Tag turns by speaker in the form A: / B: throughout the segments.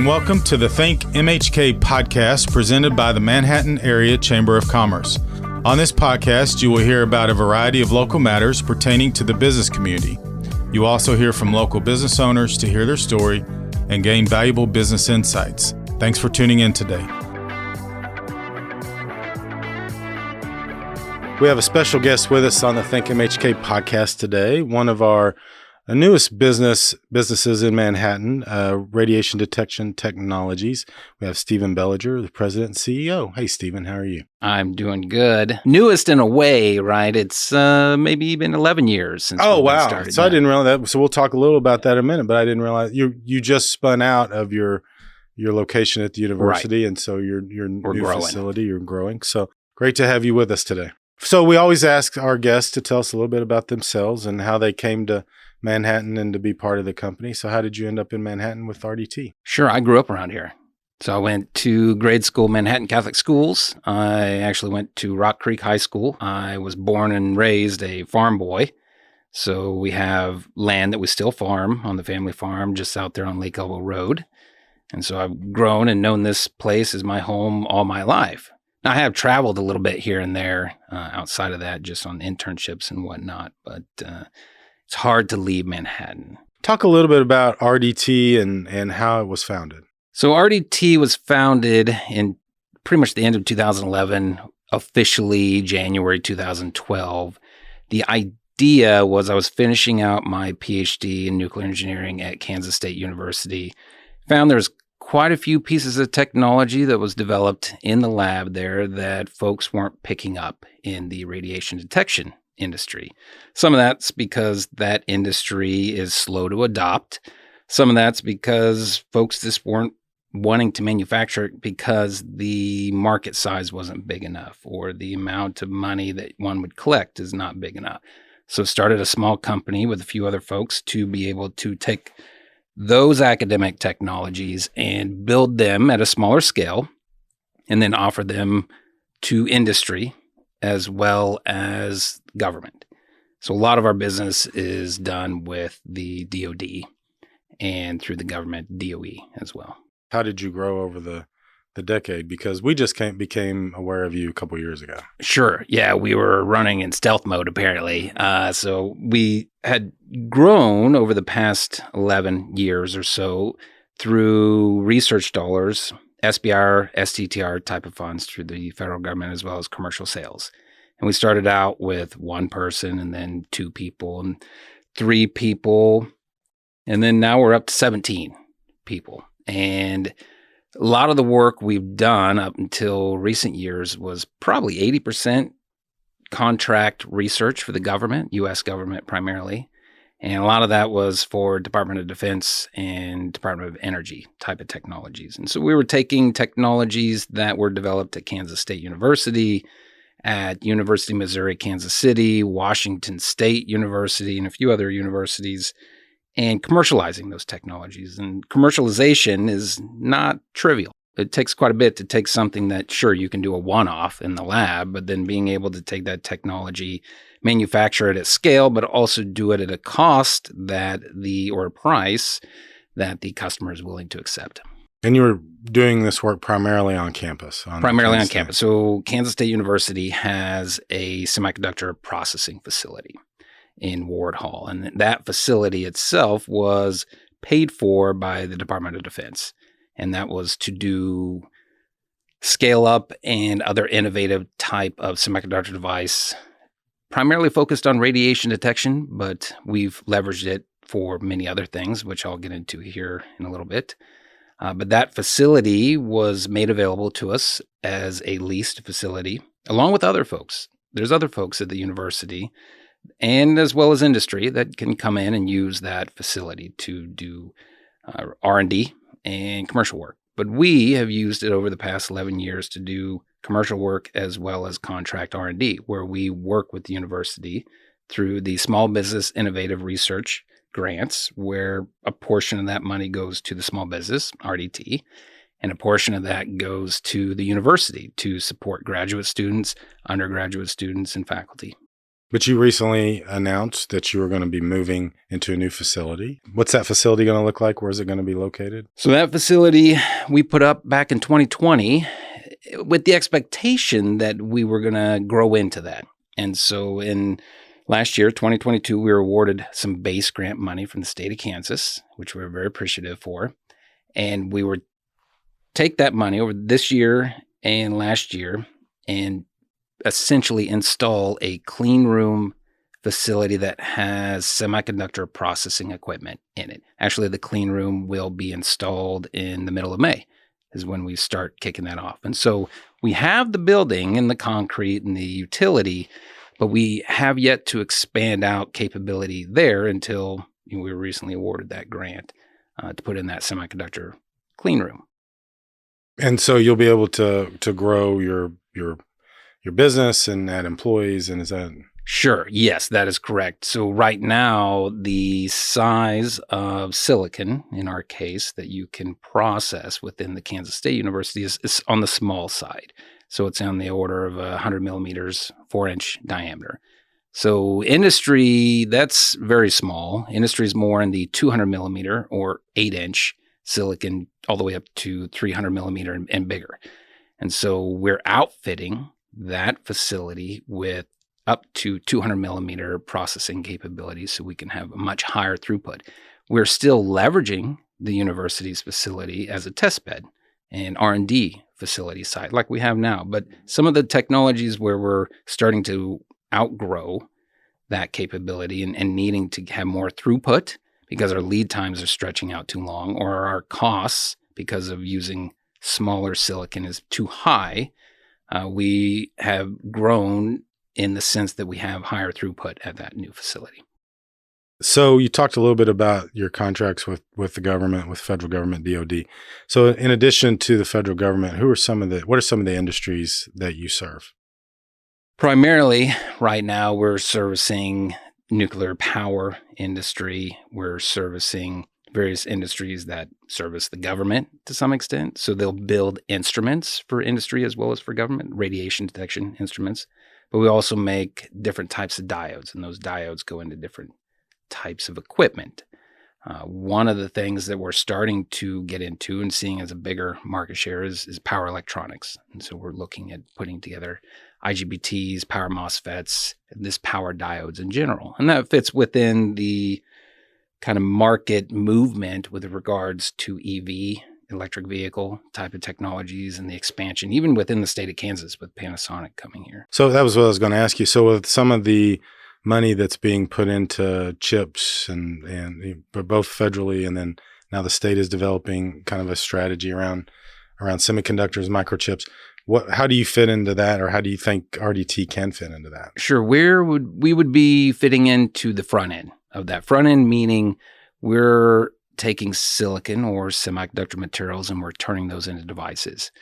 A: and welcome to the ThinkMHK podcast presented by the Manhattan Area Chamber of Commerce. On this podcast, you will hear about a variety of local matters pertaining to the business community. You also hear from local business owners to hear their story and gain valuable business insights. Thanks for tuning in today. We have a special guest with us on the ThinkMHK podcast today, one of our newest businesses in Manhattan, Radiation Detection Technologies. We have Stephen Bellinger, the president and CEO. Hey, Stephen, how are you?
B: I'm doing good. Newest in a way, right? It's maybe been 11 years since we've been started.
A: So I didn't realize that. So we'll talk a little about that in a minute, but I didn't realize you just spun out of your location at the university, right. And so your new facility, you're growing. So great to have you with us today. So we always ask our guests to tell us a little bit about themselves and how they came to Manhattan and to be part of the company. So how did you end up in Manhattan with RDT?
B: Sure. I grew up around here. So I went to grade school, Manhattan Catholic Schools. I actually went to Rock Creek High School. I was born and raised a farm boy. So we have land that we still farm on the family farm just out there on Lake Elbow Road. And so I've grown and known this place as my home all my life. Now, I have traveled a little bit here and there outside of that, just on internships and whatnot, but it's hard to leave Manhattan.
A: Talk a little bit about RDT and how it was founded.
B: So RDT was founded in pretty much the end of 2011, officially January 2012. The idea was I was finishing out my PhD in nuclear engineering at Kansas State University. Found there's quite a few pieces of technology that was developed in the lab there that folks weren't picking up in the radiation detection industry. Some of that's because that industry is slow to adopt. Some of that's because folks just weren't wanting to manufacture it because the market size wasn't big enough or the amount of money that one would collect is not big enough. So started a small company with a few other folks to be able to take those academic technologies and build them at a smaller scale and then offer them to industry as well as government. So a lot of our business is done with the DoD and through the government DOE as well.
A: How did you grow over the decade? Because we just became aware of you a couple years ago.
B: Sure. Yeah, we were running in stealth mode, apparently. So we had grown over the past 11 years or so through research dollars, SBR, STTR type of funds through the federal government, as well as commercial sales. And we started out with one person and then two people and three people. And then now we're up to 17 people. And a lot of the work we've done up until recent years was probably 80% contract research for the government, U.S. government primarily. And a lot of that was for Department of Defense and Department of Energy type of technologies. And so we were taking technologies that were developed at Kansas State University, at University of Missouri, Kansas City, Washington State University, and a few other universities, and commercializing those technologies. And commercialization is not trivial. It takes quite a bit to take something that, sure, you can do a one-off in the lab, but then being able to take that technology, manufacture it at scale, but also do it at a cost or a price that the customer is willing to accept.
A: And you were doing this work primarily on campus?
B: Primarily on campus. So Kansas State University has a semiconductor processing facility in Ward Hall. And that facility itself was paid for by the Department of Defense. And that was to do scale up and other innovative type of semiconductor device, primarily focused on radiation detection, but we've leveraged it for many other things, which I'll get into here in a little bit. But that facility was made available to us as a leased facility, along with other folks. There's other folks at the university and as well as industry that can come in and use that facility to do R&D and commercial work. But we have used it over the past 11 years to do commercial work as well as contract R&D, where we work with the university through the Small Business Innovative Research grants, where a portion of that money goes to the small business, RDT, and a portion of that goes to the university to support graduate students, undergraduate students, and faculty.
A: But you recently announced that you were going to be moving into a new facility. What's that facility going to look like? Where is it going to be located?
B: So that facility we put up back in 2020 with the expectation that we were going to grow into that. And so in last year, 2022, we were awarded some base grant money from the state of Kansas, which we were very appreciative for. And we were take that money over this year and last year and essentially install a clean room facility that has semiconductor processing equipment in it. Actually, the clean room will be installed in the middle of May is when we start kicking that off. And so we have the building and the concrete and the utility, but we have yet to expand out capability there until we were recently awarded that grant to put in that semiconductor clean room.
A: And so you'll be able to grow your business and add employees, and is that?
B: Sure. Yes, that is correct. So right now, the size of silicon, in our case, that you can process within the Kansas State University is on the small side. So it's on the order of 100 millimeters, 4-inch diameter. So industry, that's very small. Industry is more in the 200 millimeter or 8-inch silicon, all the way up to 300 millimeter and bigger. And so we're outfitting that facility with up to 200 millimeter processing capabilities so we can have a much higher throughput. We're still leveraging the university's facility as a test bed and R&D facility site like we have now. But some of the technologies where we're starting to outgrow that capability and needing to have more throughput because our lead times are stretching out too long, or our costs because of using smaller silicon is too high, we have grown in the sense that we have higher throughput at that new facility.
A: So you talked a little bit about your contracts with the government, with federal government, DoD. So in addition to the federal government, what are some of the industries that you serve?
B: Primarily, right now, we're servicing nuclear power industry. We're servicing various industries that service the government to some extent. So they'll build instruments for industry as well as for government, radiation detection instruments. But we also make different types of diodes, and those diodes go into different types of equipment. One of the things that we're starting to get into and seeing as a bigger market share is power electronics. And so we're looking at putting together IGBTs, power MOSFETs, and this power diodes in general. And that fits within the kind of market movement with regards to EV, electric vehicle type of technologies, and the expansion, even within the state of Kansas with Panasonic coming here.
A: So that was what I was going to ask you. So with some of the money that's being put into chips and both federally, and then now the state is developing kind of a strategy around semiconductors, microchips. How do you fit into that, or how do you think RDT can fit into that?
B: Sure. We would be fitting into the front end of that. Front end meaning we're taking silicon or semiconductor materials and we're turning those into devices.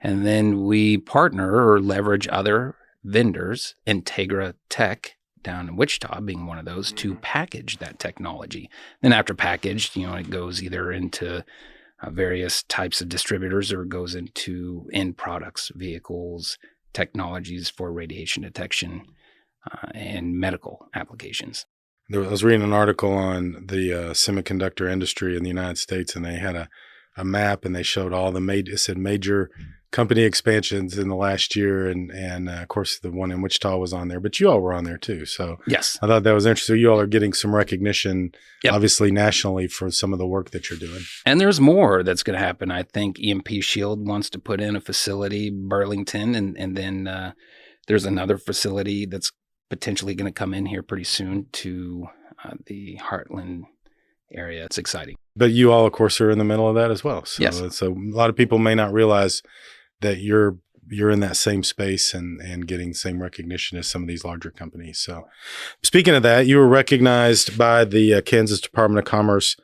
B: And then we partner or leverage other vendors, Integra Tech down in Wichita being one of those, to package that technology. Then after packaged, it goes either into various types of distributors or it goes into end products, vehicles, technologies for radiation detection and medical applications.
A: I was reading an article on the semiconductor industry in the United States, and they had a map, and they showed all the major company expansions in the last year, and of course the one in Wichita was on there, but you all were on there too. So
B: yes,
A: I thought that was interesting. So you all are getting some recognition, obviously nationally, for some of the work that you're doing.
B: And there's more that's going to happen. I think EMP Shield wants to put in a facility, Burlington, and then there's another facility that's potentially going to come in here pretty soon to the Heartland area. It's exciting.
A: But you all, of course, are in the middle of that as well. So,
B: yes.
A: So a lot of people may not realize that you're in that same space and getting the same recognition as some of these larger companies. So speaking of that, you were recognized by the Kansas Department of Commerce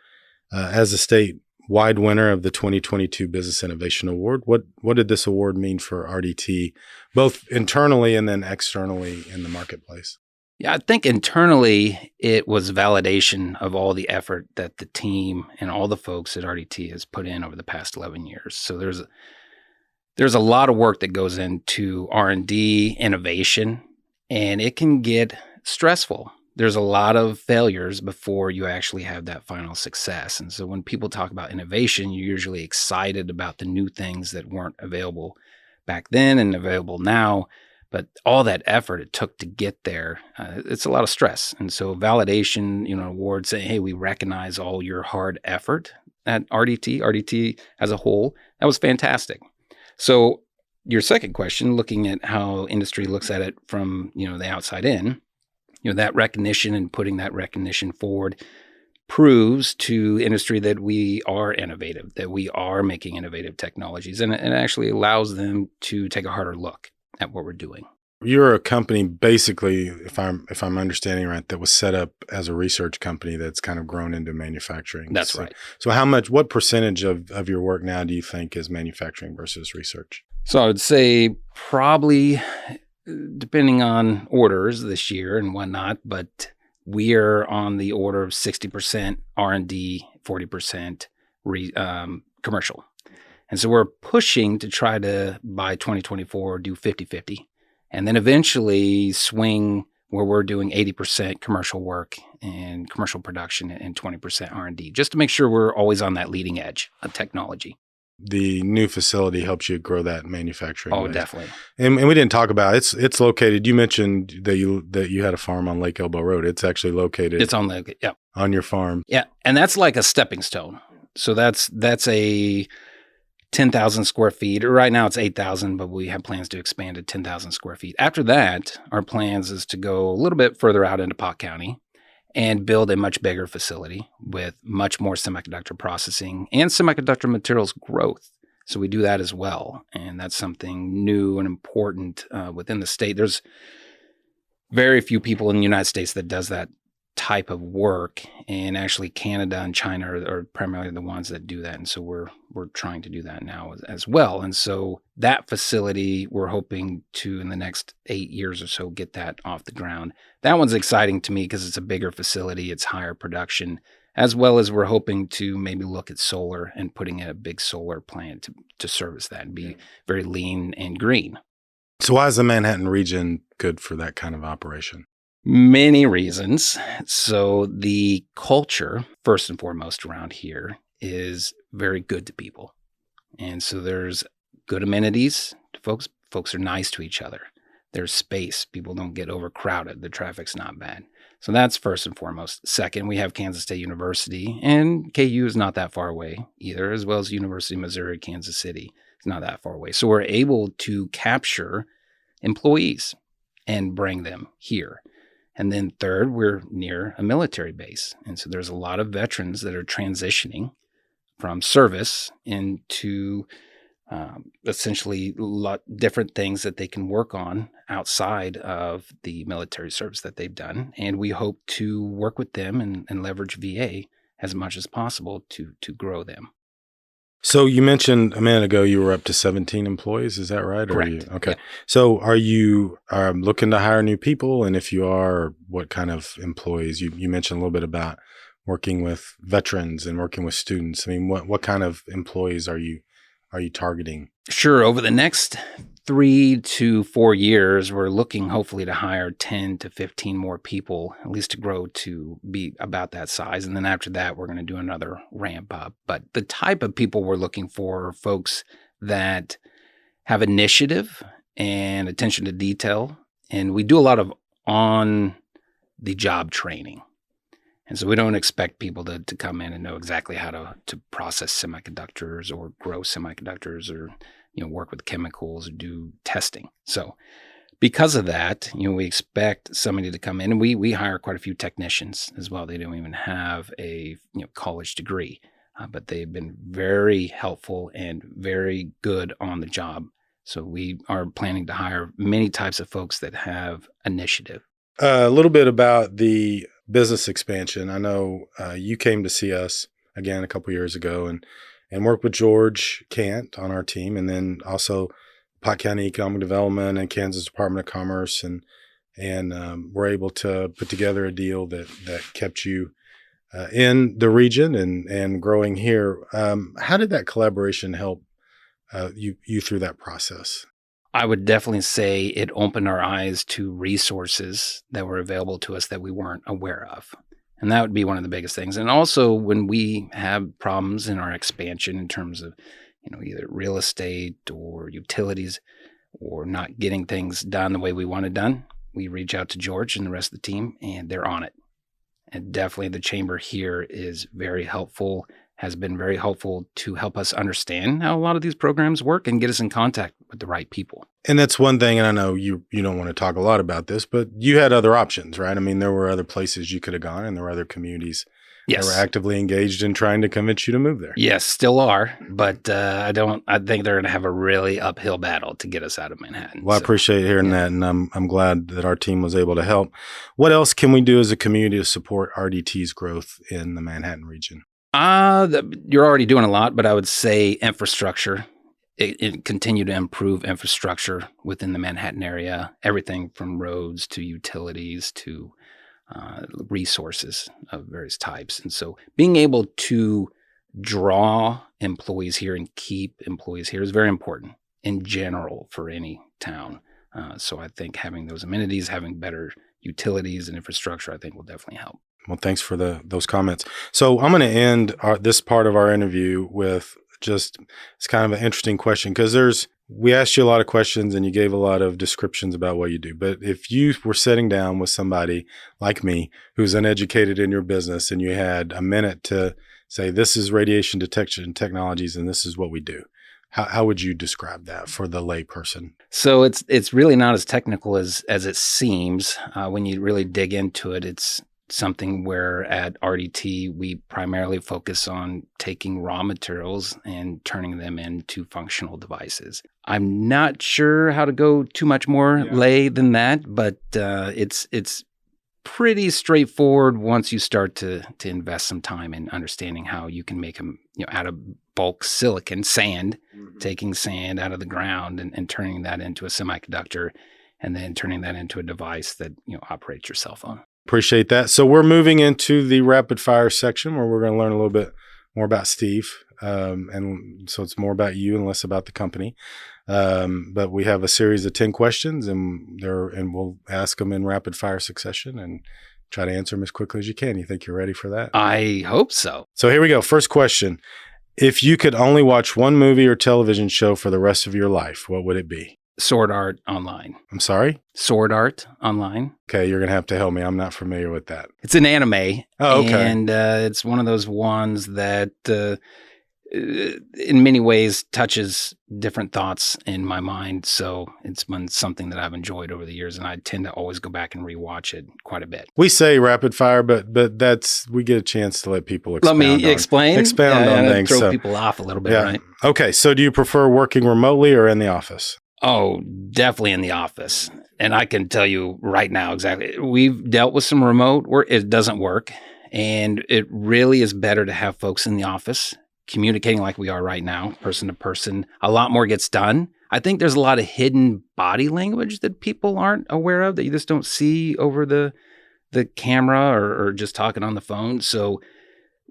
A: as a statewide winner of the 2022 Business Innovation Award. What did this award mean for RDT, both internally and then externally in the marketplace?
B: Yeah, I think internally it was validation of all the effort that the team and all the folks at RDT has put in over the past 11 years. So there's a lot of work that goes into R&D innovation, and it can get stressful. There's a lot of failures before you actually have that final success. And so when people talk about innovation, you're usually excited about the new things that weren't available back then and available now. But all that effort it took to get there, it's a lot of stress. And so validation, awards saying, hey, we recognize all your hard effort at RDT as a whole, that was fantastic. So your second question, looking at how industry looks at it from, the outside in, that recognition and putting that recognition forward proves to industry that we are innovative, that we are making innovative technologies, and it actually allows them to take a harder look at what we're doing.
A: You're a company, basically, if I'm understanding right, that was set up as a research company that's kind of grown into manufacturing.
B: That's right.
A: So what percentage of your work now do you think is manufacturing versus research?
B: So I would say probably, depending on orders this year and whatnot, but we are on the order of 60% R&D, 40% commercial. And so we're pushing to try to, by 2024, do 50-50. And then eventually swing where we're doing 80% commercial work and commercial production and 20% R&D, just to make sure we're always on that leading edge of technology.
A: The new facility helps you grow that manufacturing.
B: Oh,
A: base.
B: Definitely.
A: And we didn't talk about it. It's located. You mentioned that you had a farm on Lake Elbow Road. It's actually located.
B: It's on Lake, yeah,
A: on your farm.
B: Yeah, and that's like a stepping stone. So that's a 10,000 square feet. Right now it's 8,000, but we have plans to expand to 10,000 square feet. After that, our plans is to go a little bit further out into Pot County and build a much bigger facility with much more semiconductor processing and semiconductor materials growth. So we do that as well. And that's something new and important within the state. There's very few people in the United States that does that type of work, and actually Canada and China are primarily the ones that do that. And so we're trying to do that now as well. And so that facility, we're hoping to, in the next 8 years or so, get that off the ground. That one's exciting to me because it's a bigger facility, it's higher production, as well as we're hoping to maybe look at solar and putting in a big solar plant to service that and be very lean and green.
A: So why is the Manhattan region good for that kind of operation?
B: Many reasons. So the culture, first and foremost around here, is very good to people. And so there's good amenities to folks. Folks are nice to each other. There's space. People don't get overcrowded. The traffic's not bad. So that's first and foremost. Second, we have Kansas State University, and KU is not that far away either, as well as University of Missouri, Kansas City. It's not that far away. So we're able to capture employees and bring them here. And then third, we're near a military base. And so there's a lot of veterans that are transitioning from service into essentially a lot different things that they can work on outside of the military service that they've done. And we hope to work with them and leverage VA as much as possible to grow them.
A: So you mentioned a minute ago you were up to 17 employees. Is that right?
B: Correct.
A: Okay.
B: Yeah.
A: So are you looking to hire new people? And if you are, what kind of employees? You mentioned a little bit about working with veterans and working with students. I mean, what kind of employees are you targeting?
B: Sure. Over the next 3 to 4 years, we're looking hopefully to hire 10 to 15 more people, at least to grow to be about that size. And then after that, we're going to do another ramp up. But the type of people we're looking for are folks that have initiative and attention to detail. And we do a lot of on-the-job training. And so we don't expect people to come in and know exactly how to process semiconductors or grow semiconductors or work with chemicals or do testing. So because of that, we expect somebody to come in, and we hire quite a few technicians as well. They don't even have a college degree, but they've been very helpful and very good on the job. So we are planning to hire many types of folks that have initiative.
A: A little bit about the business expansion. I know you came to see us again a couple years ago and worked with George Kant on our team, and then also Pot County Economic Development and Kansas Department of Commerce, and we're able to put together a deal that kept you in the region and growing here. How did that collaboration help you through that process?
B: I would definitely say it opened our eyes to resources that were available to us that we weren't aware of. And that would be one of the biggest things. And also when we have problems in our expansion in terms of, either real estate or utilities or not getting things done the way we want it done, we reach out to George and the rest of the team, and they're on it. And definitely the chamber here is very helpful, has been very helpful to help us understand how a lot of these programs work and get us in contact with the right people.
A: And that's one thing, and I know you don't want to talk a lot about this, but you had other options, right? I mean, there were other places you could have gone, and there were other communities that were actively engaged in trying to convince you to move there.
B: Yes, still are, but I think they're going to have a really uphill battle to get us out of Manhattan.
A: Well, I appreciate hearing that, and I'm glad that our team was able to help. What else can we do as a community to support RDT's growth in the Manhattan region?
B: You're already doing a lot, but I would say infrastructure. It continue to improve infrastructure within the Manhattan area, everything from roads to utilities to resources of various types. And so being able to draw employees here and keep employees here is very important in general for any town. So I think having those amenities, having better utilities and infrastructure, I think will definitely help.
A: Well, thanks for those comments. So I'm going to end this part of our interview with it's kind of an interesting question because we asked you a lot of questions and you gave a lot of descriptions about what you do. But if you were sitting down with somebody like me who's uneducated in your business and you had a minute to say, this is radiation detection technologies and this is what we do, how would you describe that for the lay person?
B: So it's really not as technical as it seems. When you really dig into it, it's something where at RDT, we primarily focus on taking raw materials and turning them into functional devices. I'm not sure how to go too much more lay than that, but it's pretty straightforward once you start to invest some time in understanding how you can make them, out of bulk silicon, sand, taking sand out of the ground and turning that into a semiconductor and then turning that into a device that, operates your cell phone.
A: Appreciate that. So we're moving into the rapid fire section where we're going to learn a little bit more about Steve. And so it's more about you and less about the company. But we have a series of 10 questions and we'll ask them in rapid fire succession and try to answer them as quickly as you can. You think you're ready for that?
B: I hope so.
A: So here we go. First question. If you could only watch one movie or television show for the rest of your life, what would it be?
B: Sword Art Online.
A: I'm sorry?
B: Sword Art Online.
A: Okay, you're going to have to help me. I'm not familiar with that.
B: It's an anime.
A: Oh, okay.
B: And it's one of those ones that in many ways touches different thoughts in my mind. So it's been something that I've enjoyed over the years, and I tend to always go back and rewatch it quite a bit.
A: We say rapid fire, but we get a chance to let people expound.
B: Let me explain.
A: Expound on things.
B: Throw people off a little bit, right?
A: Okay, so do you prefer working remotely or in the office?
B: Oh, definitely in the office. And I can tell you right now exactly. We've dealt with some remote where it doesn't work. And it really is better to have folks in the office communicating like we are right now, person to person. A lot more gets done. I think there's a lot of hidden body language that people aren't aware of that you just don't see over the camera or just talking on the phone. So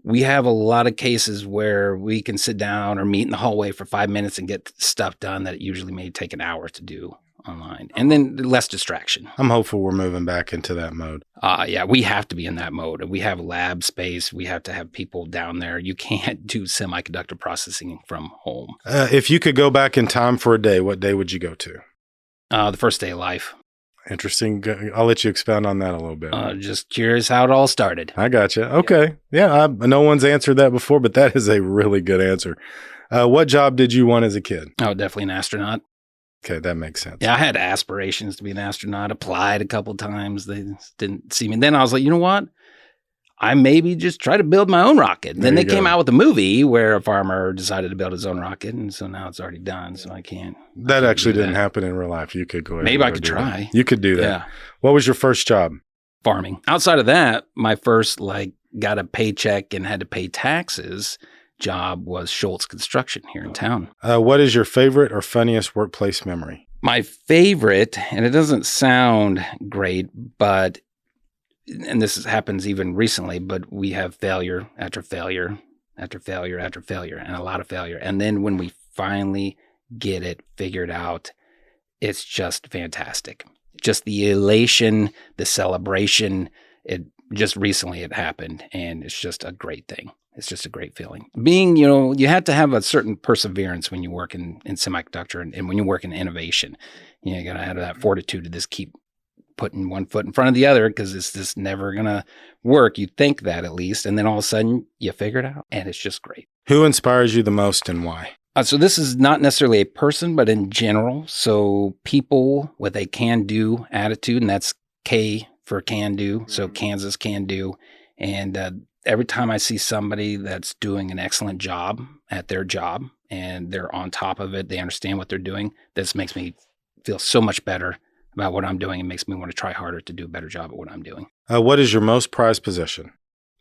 B: we have a lot of cases where we can sit down or meet in the hallway for 5 minutes and get stuff done that usually may take an hour to do online. And then less distraction.
A: I'm hopeful we're moving back into that mode.
B: Yeah, we have to be in that mode. We have lab space. We have to have people down there. You can't do semiconductor processing from home.
A: If you could go back in time for a day, what day would you go to?
B: The first day of life.
A: Interesting. I'll let you expound on that a little bit.
B: Just curious how it all started.
A: I got you. Okay. Yeah, no one's answered that before, but that is a really good answer. What job did you want as a kid?
B: Oh, definitely an astronaut.
A: Okay, that makes sense.
B: Yeah, I had aspirations to be an astronaut, applied a couple times. They didn't see me. And then I was like, you know what? I maybe just try to build my own rocket. Then they came out with a movie where a farmer decided to build his own rocket, and so now it's already done. So I can't.
A: That actually didn't happen in real life. You could go ahead.
B: Maybe I could try.
A: You could do that. Yeah. What was your first job?
B: Farming. Outside of that, my first got a paycheck and had to pay taxes job was Schultz Construction here in town.
A: What is your favorite or funniest workplace memory?
B: My favorite, and it doesn't sound great, but and happens even recently, but we have failure after failure after failure after failure and a lot of failure. And then when we finally get it figured out, it's just fantastic. Just the elation, the celebration, just recently it happened, and it's just a great thing. It's just a great feeling. Being, you have to have a certain perseverance when you work in semiconductor and when you work in innovation. You got to have that fortitude to just keep putting one foot in front of the other because it's just never going to work. You think that at least, and then all of a sudden you figure it out, and it's just great.
A: Who inspires you the most and why?
B: So this is not necessarily a person, but in general. So people with a can-do attitude, and that's K for can-do. So Kansas can-do. And every time I see somebody that's doing an excellent job at their job and they're on top of it, they understand what they're doing, this makes me feel so much better about what I'm doing. It makes me want to try harder to do a better job at what I'm doing.
A: What is your most prized possession?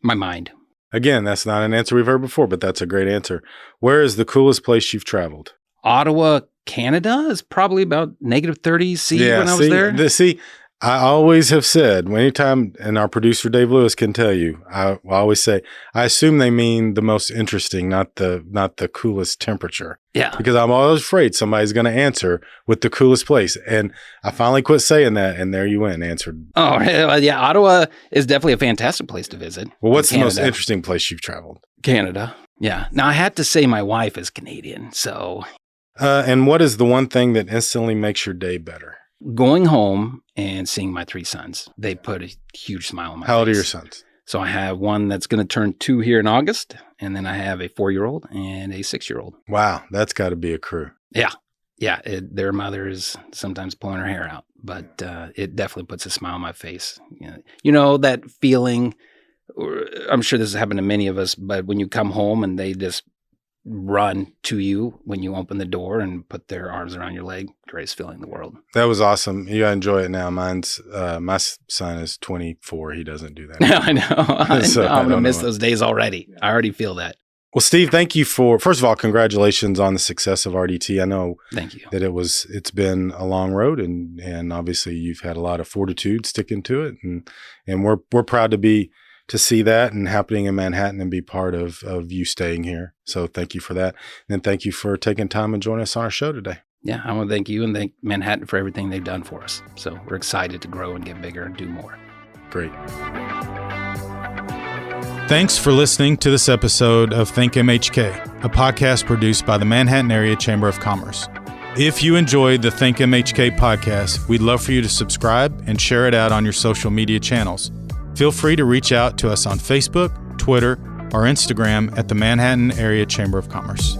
B: My mind.
A: Again, that's not an answer we've heard before, but that's a great answer. Where is the coolest place you've traveled?
B: Ottawa, Canada is probably about -30 C when I was there.
A: I always have said, anytime, and our producer Dave Lewis can tell you, I always say, I assume they mean the most interesting, not the coolest temperature.
B: Yeah.
A: Because I'm always afraid somebody's going to answer with the coolest place. And I finally quit saying that, and there you went, answered.
B: Oh, yeah. Ottawa is definitely a fantastic place to visit.
A: Well, what's the most interesting place you've traveled?
B: Canada. Yeah. Now, I had to say my wife is Canadian, so.
A: And what is the one thing that instantly makes your day better?
B: Going home and seeing my 3 sons. They put a huge smile on my face.
A: How old are your sons?
B: So I have one that's going to turn 2 here in August, and then I have a 4-year-old and a 6-year-old.
A: Wow, that's got to be a crew.
B: Yeah. Yeah, their mother is sometimes pulling her hair out, but it definitely puts a smile on my face. That feeling, I'm sure this has happened to many of us, but when you come home and they just run to you when you open the door and put their arms around your leg, greatest feeling in the world.
A: That was awesome. You enjoy it now. My son is 24. He doesn't do that.
B: I know. So I'm going to miss those days already. I already feel that.
A: Well, Steve, thank you first of all, congratulations on the success of RDT. I know
B: thank you.
A: That it's been a long road and obviously you've had a lot of fortitude sticking to it. And we're proud to see that and happening in Manhattan and be part of you staying here. So thank you for that. And thank you for taking time and joining us on our show today.
B: Yeah, I want to thank you and thank Manhattan for everything they've done for us. So we're excited to grow and get bigger and do more.
A: Great.
C: Thanks for listening to this episode of ThinkMHK, a podcast produced by the Manhattan Area Chamber of Commerce. If you enjoyed the ThinkMHK podcast, we'd love for you to subscribe and share it out on your social media channels. Feel free to reach out to us on Facebook, Twitter, or Instagram at the Manhattan Area Chamber of Commerce.